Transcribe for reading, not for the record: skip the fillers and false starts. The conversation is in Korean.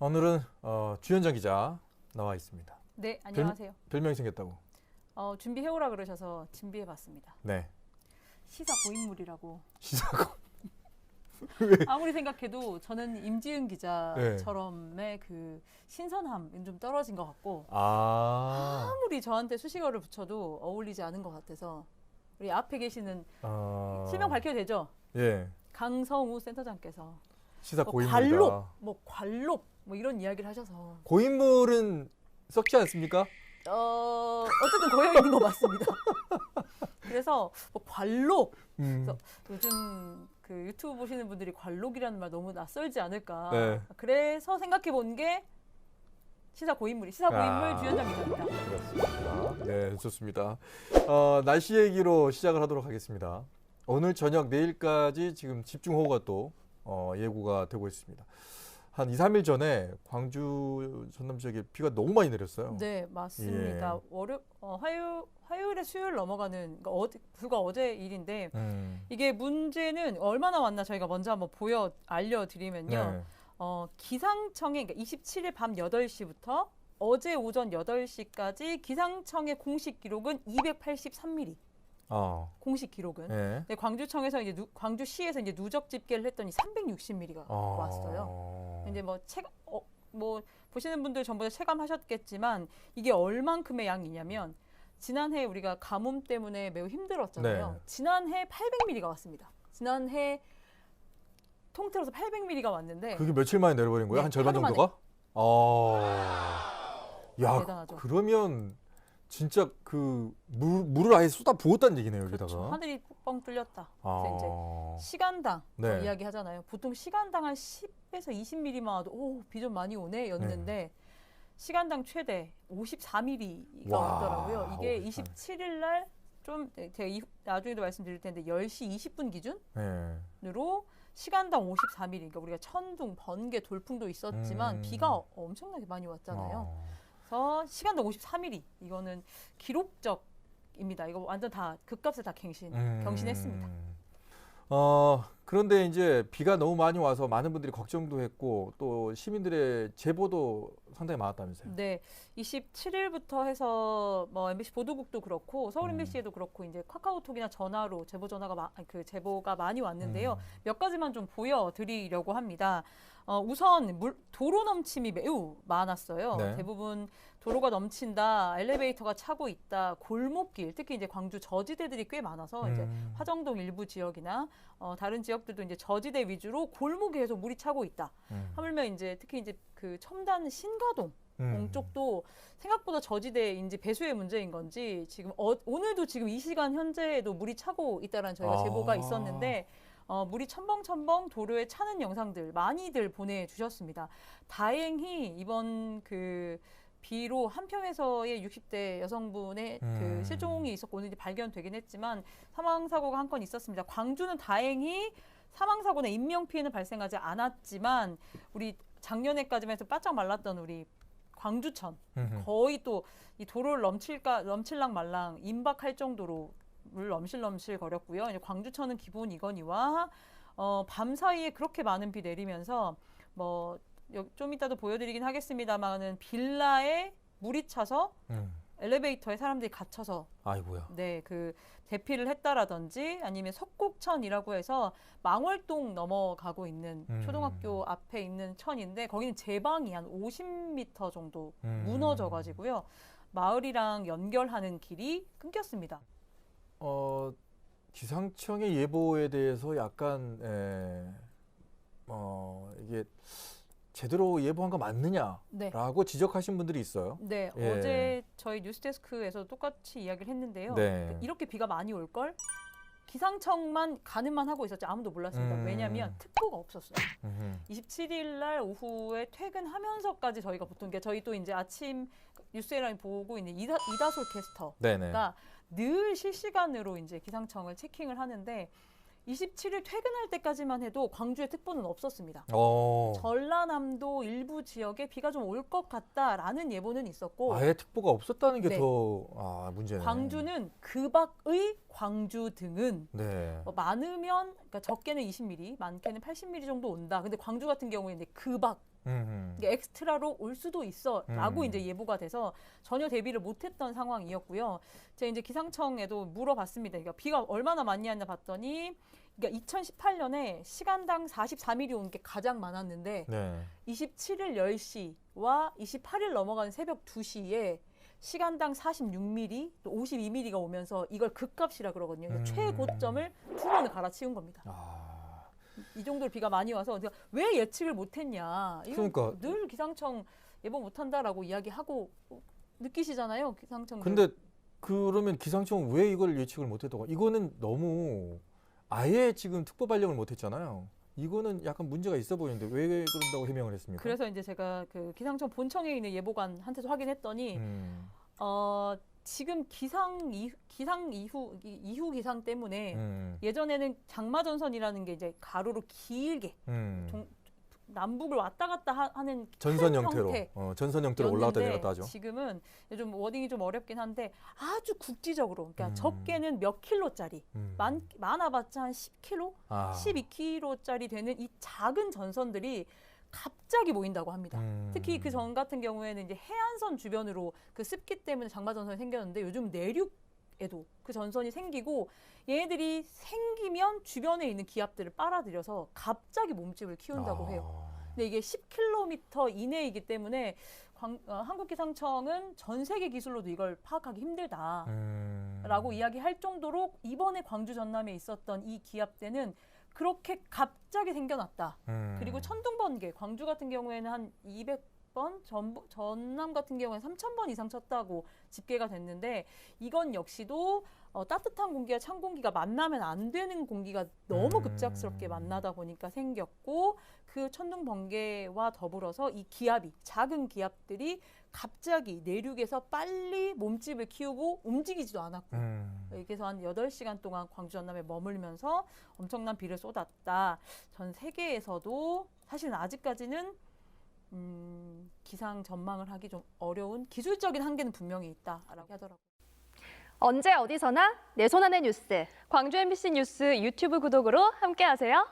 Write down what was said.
오늘은 주현정 기자 나와 있습니다. 네, 안녕하세요. 별명이 생겼다고. 준비해오라 그러셔서 준비해봤습니다. 네. 시사 고인물이라고. 시사고. 아무리 생각해도 저는 임지은 기자처럼의 그 신선함이 좀 떨어진 것 같고 아무리 저한테 수식어를 붙여도 어울리지 않은 것 같아서 우리 앞에 계시는 실명 밝혀도 되죠? 예. 강성우 센터장께서 시사 고인물이다. 관록 이런 이야기를 하셔서 고인물은 썩지 않습니까? 어쨌든 고여 있는 거 맞습니다. 그래서 관록. 그래서 요즘 그 유튜브 보시는 분들이 관록이라는 말 너무 낯설지 않을까. 네. 그래서 생각해 본 게 시사 고인물 주현정 기자입니다. 그렇습니다. 네, 좋습니다. 날씨 얘기로 시작을 하도록 하겠습니다. 오늘 저녁 내일까지 지금 집중호우가 또 예고가 되고 있습니다. 한 2, 3일 전에 광주 전남 지역에 비가 너무 많이 내렸어요. 네, 맞습니다. 예. 화요일에 수요일 넘어가는 불과 어제 일인데 이게 문제는 얼마나 왔나 저희가 먼저 한번 알려드리면요. 네. 기상청에 그러니까 27일 밤 8시부터 어제 오전 8시까지 기상청의 공식 기록은 283mm. 공식 기록은. 네. 근데 광주청에서 이제 광주시에서 이제 누적 집계를 했더니 360mm가 왔어요. 이제 보시는 분들 전부 다 체감하셨겠지만 이게 얼만큼의 양이냐면 지난해 우리가 가뭄 때문에 매우 힘들었잖아요. 네. 지난해 800mm가 왔습니다. 지난해 통틀어서 800mm가 왔는데 그게 며칠 만에 내려버린 거예요? 네, 한 절반 하루 정도가? 야, 대단하죠. 그러면 진짜 그 물을 아예 쏟아 부었다는 얘기네요, 여기다가. 그렇죠. 하늘이 뻥 뚫렸다. 그래서 이제 시간당 네. 이야기 하잖아요. 보통 시간당 한 10에서 20mm만 와도 비 좀 많이 오네 였는데 시간당 최대 54mm가 왔더라고요. 이게 27일 날 좀 제가 나중에도 말씀드릴 텐데 10시 20분 기준으로 시간당 54mm. 그러니까 우리가 천둥, 번개, 돌풍도 있었지만 비가 엄청나게 많이 왔잖아요. 그래서 시간당 54mm. 이거는 기록적입니다. 이거 완전 다 극값에 다 경신했습니다. 그런데 이제 비가 너무 많이 와서 많은 분들이 걱정도 했고 또 시민들의 제보도 상당히 많았다면서요. 네, 27일부터 해서 MBC 보도국도 그렇고 서울 MBC에도 그렇고 이제 카카오톡이나 전화로 제보가 많이 왔는데요. 몇 가지만 좀 보여드리려고 합니다. 우선 도로 넘침이 매우 많았어요. 네. 대부분 도로가 넘친다, 엘리베이터가 차고 있다, 골목길, 특히 이제 광주 저지대들이 꽤 많아서 이제 화정동 일부 지역이나 다른 지역들도 이제 저지대 위주로 골목에 계속 물이 차고 있다. 하물며 이제 특히 이제 그 첨단 신가동 쪽도 생각보다 저지대인지 배수의 문제인 건지 지금 오늘도 지금 이 시간 현재에도 물이 차고 있다라는 저희가 제보가 있었는데 물이 첨벙첨벙 도로에 차는 영상들 많이들 보내주셨습니다. 다행히 이번 그 비로 한평에서의 60대 여성분의 그 실종이 있었고 오늘 이제 발견되긴 했지만 사망 사고가 한 건 있었습니다. 광주는 다행히 사망 사고나 인명 피해는 발생하지 않았지만 우리 작년에까지만 해서 바짝 말랐던 우리 광주천 거의 또 이 도로를 넘칠랑 말랑 임박할 정도로 물 넘실넘실 거렸고요. 이제 광주천은 기본이거니와 밤 사이에 그렇게 많은 비 내리면서 좀 이따도 보여드리긴 하겠습니다만은 빌라에 물이 차서 엘리베이터에 사람들이 갇혀서 아이고야. 네, 그 대피를 했다라든지 아니면 석곡천이라고 해서 망월동 넘어가고 있는 초등학교 앞에 있는 천인데 거기는 제방이 한 50m 정도 무너져 가지고요. 마을이랑 연결하는 길이 끊겼습니다. 기상청의 예보에 대해서 약간 이게 제대로 예보한 거 맞느냐라고 지적하신 분들이 있어요. 네, 어제 저희 뉴스데스크에서 똑같이 이야기를 했는데요. 네. 이렇게 비가 많이 올 걸 기상청만 가늠만 하고 있었지 아무도 몰랐습니다. 왜냐하면 특보가 없었어요. 27일 날 오후에 퇴근하면서까지 저희가 보통 저희 또 이제 아침 뉴스에랑 보고 있는 이다솔 캐스터가 네네. 늘 실시간으로 이제 기상청을 체킹을 하는데 27일 퇴근할 때까지만 해도 광주에 특보는 없었습니다. 전라남도 일부 지역에 비가 좀 올 것 같다라는 예보는 있었고 아예 특보가 없었다는 게 네. 더 문제네요. 광주는 그 밖의 광주 등은 네. 많으면 그러니까 적게는 20mm, 많게는 80mm 정도 온다. 근데 광주 같은 경우에는 그 밖 이게 엑스트라로 올 수도 있어라고 이제 예보가 돼서 전혀 대비를 못했던 상황이었고요. 제가 이제 기상청에도 물어봤습니다. 그러니까 비가 얼마나 많이 왔나 봤더니, 그러니까 2018년에 시간당 44mm 온 게 가장 많았는데, 네. 27일 10시와 28일 넘어가는 새벽 2시에 시간당 46mm, 또 52mm가 오면서 이걸 극값이라 그러거든요. 그러니까 최고점을 2번을 갈아치운 겁니다. 이 정도로 비가 많이 와서 제가 왜 예측을 못했냐. 이건 그러니까. 늘 기상청 예보 못한다라고 이야기하고 느끼시잖아요. 기상청. 근데 그러면 기상청은 왜 이걸 예측을 못했다고? 이거는 너무 아예 지금 특보 발령을 못했잖아요. 이거는 약간 문제가 있어 보이는데 왜 그런다고 해명을 했습니까? 그래서 이제 제가 그 기상청 본청에 있는 예보관한테도 확인했더니 지금 이후 기상 때문에 예전에는 장마전선이라는 게 이제 가로로 길게 남북을 왔다 갔다 하는 전선 큰 형태로 형태. 전선 형태로 올라갔다 였는데 내렸다 하죠. 지금은 좀 워딩이 좀 어렵긴 한데 아주 국지적으로, 그러니까 적게는 몇 킬로짜리, 많아봤자 한 10킬로, 12킬로짜리 되는 이 작은 전선들이 갑자기 모인다고 합니다. 특히 그 전 같은 경우에는 이제 해안선 주변으로 그 습기 때문에 장마전선이 생겼는데, 요즘 내륙에도 그 전선이 생기고 얘네들이 생기면 주변에 있는 기압들을 빨아들여서 갑자기 몸집을 키운다고 해요. 근데 이게 10km 이내이기 때문에 한국기상청은 전 세계 기술로도 이걸 파악하기 힘들다라고 이야기할 정도로 이번에 광주 전남에 있었던 이 기압대는 그렇게 갑자기 생겨났다. 그리고 천둥번개, 광주 같은 경우에는 한 200번, 전남 같은 경우에는 3,000번 이상 쳤다고 집계가 됐는데, 이건 역시도 따뜻한 공기와 찬 공기가 만나면 안 되는 공기가 너무 급작스럽게 만나다 보니까 생겼고, 그 천둥번개와 더불어서 이 기압이, 작은 기압들이 갑자기 내륙에서 빨리 몸집을 키우고 움직이지도 않았고, 그래서 한 8시간 동안 광주 전남에 머물면서 엄청난 비를 쏟았다. 전 세계에서도 사실은 아직까지는 기상 전망을 하기 좀 어려운 기술적인 한계는 분명히 있다라고 하더라고요. 언제 어디서나 내 손 안의 뉴스. 광주 MBC 뉴스 유튜브 구독으로 함께하세요.